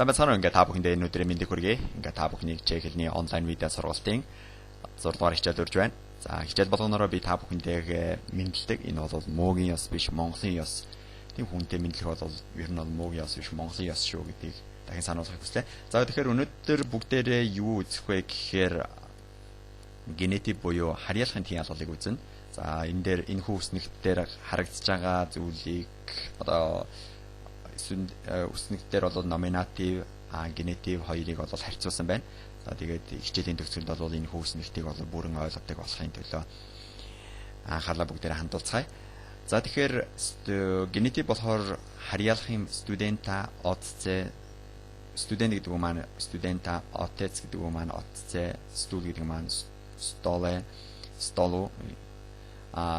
За бацхан ингээ та бүхэндээ энэ өдрийн мэндийг хүргэе. Ингээ та бүхнийг чеклний онлайн видео сургалтын 6 дугаар хичээл урьж байна. За хичээл болгоноороо би та бүхэндээ мэдлдэг. Энэ бол муугийн ёс биш, Монголын ёс. Тийм хүнтэй мэдлэх бол ер нь бол муугийн ёс биш, Монголын ёс шүү гэдгийг дахин сануулгах хүслээ. За тэгэхээр өнөөдөр бүгдээрээ юу үзэх вэ гэхээр генетик буюу харьяалахын тийм ялгалыг үзнэ. За энэ дээр энэ хүүснэгт дээр харагдаж байгаа зүйлийг одоо үснэгтэр бол номинатив, генетив хоёрыг бол харьцуулсан байна. За тэгээд хичээлийн төгсгөлд бол энэ хүүснэгтийг бол бүрэн ойлгодог болохын төлөө анхаалаа бүгдээр хандуулцгаая. За тэгэхээр генетив болохоор харьяалахын студента отце студент гэдэг үг маань студента отец гэдэг үг маань отце стул гэдэг маань столе столу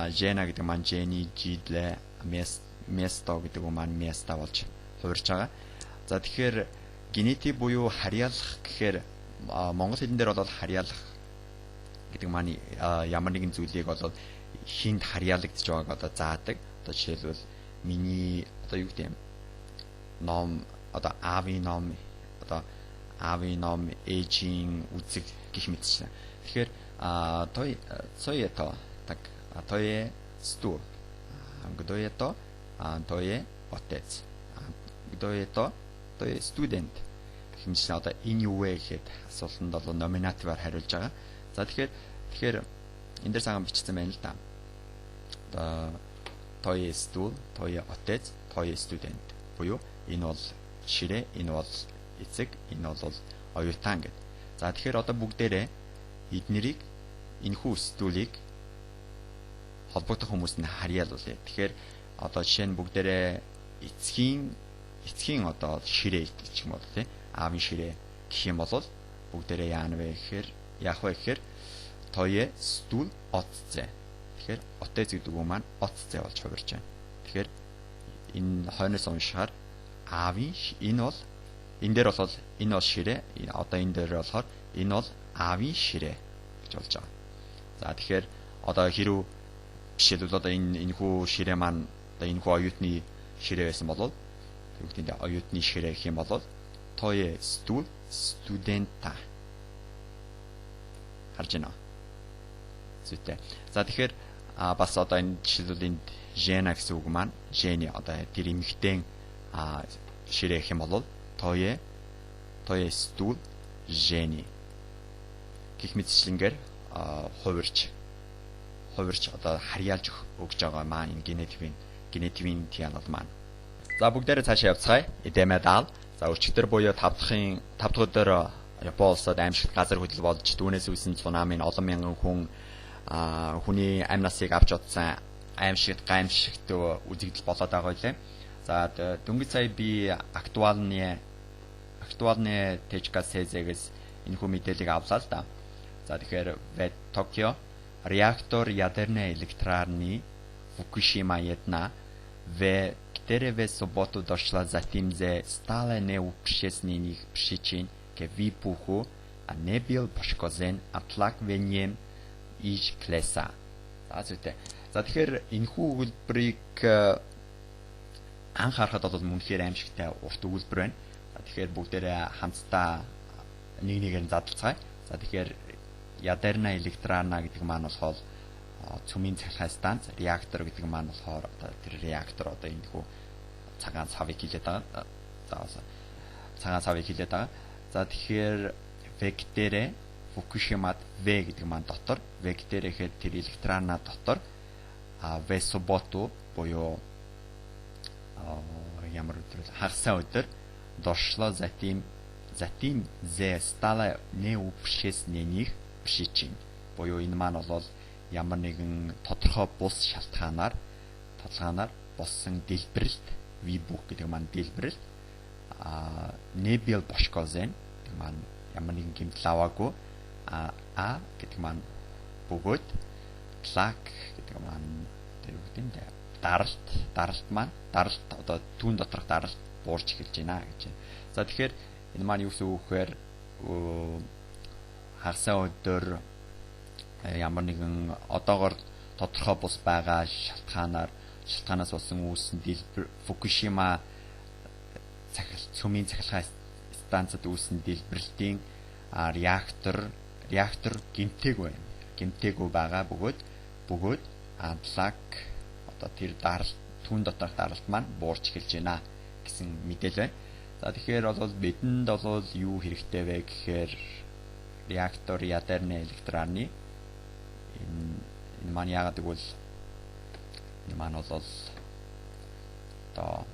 жена гэдэг маань жени жидле место гэдэг үг маань места болж хувирч байгаа. За тэгэхээр генетик буюу харьяалах гэхээр монгол хэлэн дээр бол харьяалах гэдэг маань ямар нэгэн зүйлийг бол хинд харьяалагдж байгааг одоо заадаг. Одоо жишээлбэл миний одоо юу гэдэг юм ном одоо аавын ном ээжийн үзэг гэх мэтчлэн. Тэгэхээр то это так то е сту кто это то е отец кто это то е студент хэмжээ одоо энэ юу вэ гэхэд асуултанд бол номинативаар хариулж байгаа. За тэгэхээр энэ дээр цагаан бичсэн байна л да. Одоо то е стул, то е отец, то е студент буюу энэ бол ширээ, энэ бол эцэг, энэ бол оюутан гэд. За тэгэхээр одоо бүгдээрээ эднэрийг энэхүү стулийг холбогдох хүмүүст нь харьяалуулъя. Тэгэхээр одоо жишээ нь бүгдээрээ эцгийн одоо ширээ гэх юм бол тий аавын ширээ гэх юм бол бүгдээрээ яах вэ гэхээр тое стул отце. Тэгэхээр отец гэдэг үг маань отце болж хувирч байна. Тэгэхээр энэ хойноос уншихаар аавын энэ бол энэ дээр бол энэ бол ширээ. Одоо энэ дээр болохоор энэ бол аавын ширээ гэж болж байгаа. За тэгэхээр одоо хэрв жишээлбэл одоо энэхүү ширээ маань одоо энэхүү оюутны ширээ байсан бол тэгвэл оюутны ширээ гэх юм бол тое стул студента харж байна. Зүйтэй. За тэгэхээр бас одоо энэ жишээлбэл энд жена гэсэн үг маань жени одоо тэр эмэгтэй ширээ гэх юм бол тое стул жени гэх мэтчлэнгээр хувирч одоо харьяалж өгч байгаа маань энэ генетикийн тианал маань. За бүгдээрээ цаашаа явцгаая. Эдэмэдал. За өчигдөр буюу 5 дахь өдөр Япон улсад аимшигт газар хөдлөл болж түүнээс үүсэн цунамийн олон мянган хүний амь насыг авч утсан гаймшигт үзэгдэл болоод байгаа байлээ. За дөнгөж сая би актуальны тэжка сэзэгс энэхүү мэдээллийг авлаа л да. За тэгэхээр Токио реактор ядерной электрарни Фукушима 1 в субботу дошла затем стала неупрещенных причин к выпуху, а не был пошкоджен отлагиванием из клесса. За тэгэхээр энэхүү өгүүлбэрийг анхаарахад бол мөнхээр аимшигтай урт өгүүлбэр байна. Тэгэхээр бүгдээрээ хамтдаа нэгээр задлцгаая. За тэгэхээр ядерна электрарна гэдэг маань болохоор цөмийн цахилгаан станц, реактор гэдэг маань болохоор одоо тэр реактор одоо энэхүү цагаан цавыг хилээд байгаа. За цагаан цавыг хилээд байгаа. За тэгэхээр вектерэ Фукушимад В гэдэг маань дотор, вектерэ гэхэд тэр электрарна дотор в субботу буюу ямар өдөр хагасаа өдөр дошло затим стала неупрещенных причин. Буюу энэ маань бол ямар нэгэн тодорхой бус шалтгаанаар болсон дэлбэрэлт вибух гэдэг маань дэлбэрэлт не бил пошкоджен гэдэг маань ямар нэгэн гэмтэл аваагүй гэдэг маань бөгөөд плак гэдэг маань тэр үгтэй даралт маань одоо түүн доторх даралт буурч эхэлж байна гэж байна. За тэгэхээр энэ маань юу гэсэн үг вэхээр хагасаа өдөр ямар нэгэн одоогор тодорхой бус байгаа шалтгаанаас болсон үүссэн дэлбэр Фукушима цөмийн цахилгаан станцад үүссэн дэлбэрэлтийн реактор гэмтээгүй байгаа бөгөөд адлаг одоо тэр түүн доторх даралт маань буурч эхэлж байна гэсэн мэдээлэл байна. За тэгэхээр бол бидэнд бол юу хэрэгтэй вэ гэхээр реактор ядерны электраны энэ маань яагаад гэвэл энэ маань бол одоо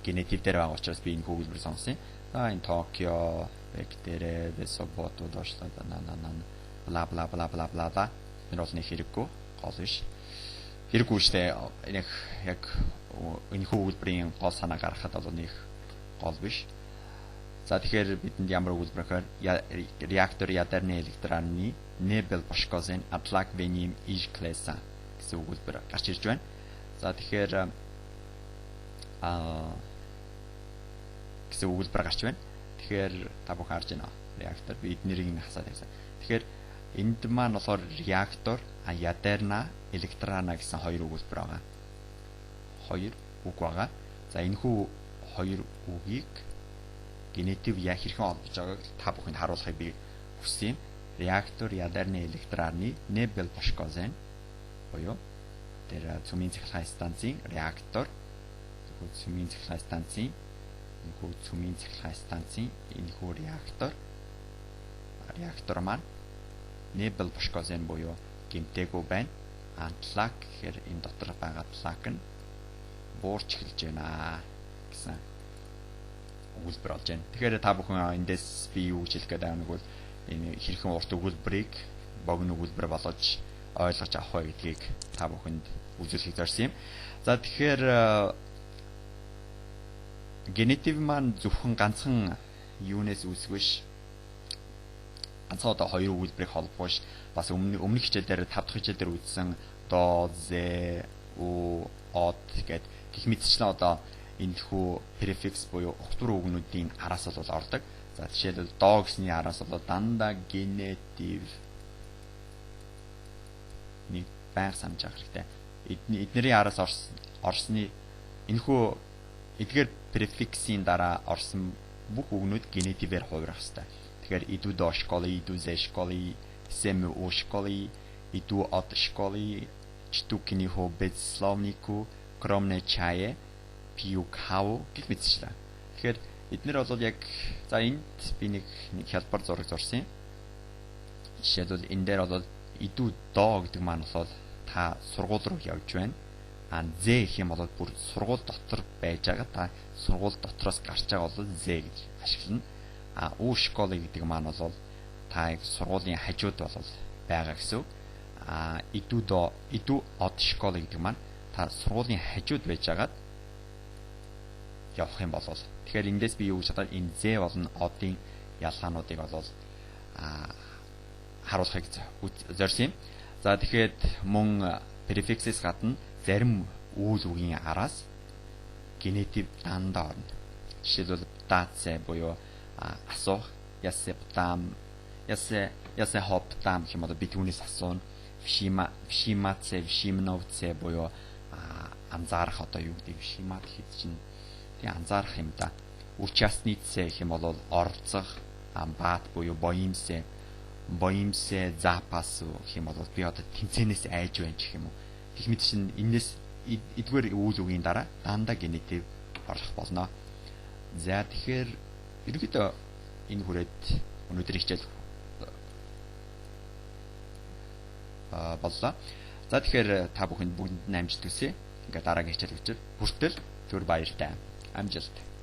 генетик дээр байгаа учраас би энэ хөвөлбөр сонсон. За энэ Токио бактери дэсобото дошта бла бла бла бла бла бла энэ бол нэг хэрэггүй гол биш. Хэрэггүй штэ яг энэ хөвөлбөрийн гол санаа гаргахад бол нэг гол биш. За тэгэхээр бидэнд ямар өгүүлбэр гэхээр реактор ядерны электраны Nebel Boschkosen атлаг веним иж класса гэсэн өгүүлбэр гарч ирж байна. За тэгэхээр гэсэн өгүүлбэр гарч байна. Тэгэхээр та бүхэн харж байна. Реактор би эднэрийг хасаад байсан. Тэгэхээр энд маань болохоор реактор ядерна электрана гэсэн хоёр өгүүлбэр байгаа. Хоёр үг байгаа. За энэ хоёр үгийг генетив яг хэрхэн олж байгааг та бүхэнд харуулахыг би хүсье. Реактор ядерны электраны Nebel Boschkosen буюу тэр цөмийн цахилгаан станцын реактор цөмийн цахилгаан станцын энэхүү реактор маань Nebel Boschkosen буюу гэмтээгүй байна. Атлаг гэхээр энэ дотор байгаа атлаг нь буурч эхэлж байна гэсэн өгүүлбэр болж байна. Тэгэхээр та бүхэн эндээс би юу гэж хэлэх гээд байгаа нэг бол энэ хэрхэн урт өгүүлбэрийг богино өгүүлбэр болгож ойлгож авах вэ гэдгийг та бүхэнд үзүүлэхийг зорьсон юм. За тэгэхээр генетив маань зөвхөн ганцхан юунаас үүсэх биш. Ганцхан одоо хоёр өгүүлбэрийг холбоош бас өмнөх хичээлээр 5 дахь хичээлээр үзсэн до зе у от гэдэг гэх мэтчлэн одоо энэхүү prefix буюу утгаар үгнүүдийн араас бол ордог. За жишээлбэл до гэсний араас бол дандаа генетив нэг байнга санаж авах хэрэгтэй. Эднэрийн араас орсны энэхүү эдгээр prefix-ийн дараа орсон бүх үгнүүд генетивээр хувирах хэрэгтэй. Тэгэхээр иду до школы, иду зе школы, сем у школы, иду от школы, чтукни хо безсловнику, кромне чае пью кав гэх мэтчлээ. Тэгэхээр эднэр бол яг за энд би нэг хялбар зураг зурсан юм. Жишээлбэл энэ дээр бол иду до гэдэг маань бол та сургууль руу явж байна. З гэх юм бол бүр сургууль дотор байж байгаа та сургууль дотроос гарч байгаа бол З гэж ашиглана. У школы гэдэг маань бол та сургуулийн хажууд бол байгаа гэсэн үг. Иду от школы гэдэг маань та сургуулийн хажууд байж байгаад явах юм бол тэгэхээр эндээс би юу гэж бодоод энэ З болон одын ялгаануудыг бол харуулахыг зорьсон юм. За тэгэхээр мөн prefix-с гадна зарим үйл үгийн араас генетив дандаа орно. Жишээлбэл даце буюу асуух, ясе хоптам гэх юм бол би түүнээс асууна. Вшимаце, вшимновце буюу анзаарах одоо юу гэдэг вшимат хэд чинь анзаарах юм да. Участнице гэх юм бол оролцох, баат буюу боимсе запасу гэх юм бол би одоо тэнцэнээс айж байна гэх юм уу. Гэх мэт чинь энэс эдгээр үйл үгийн дараа дандаа генетив орлох болно. За тэгэхээр ерөнхийдөө энэ хүрээд өнөөдрийн хичээл боллоо. За тэгэхээр та бүхэнд бүгдэнд амжилт хүсье. Ингээ дараагийн хичээл хүртэл түр баяртай. Амжилт.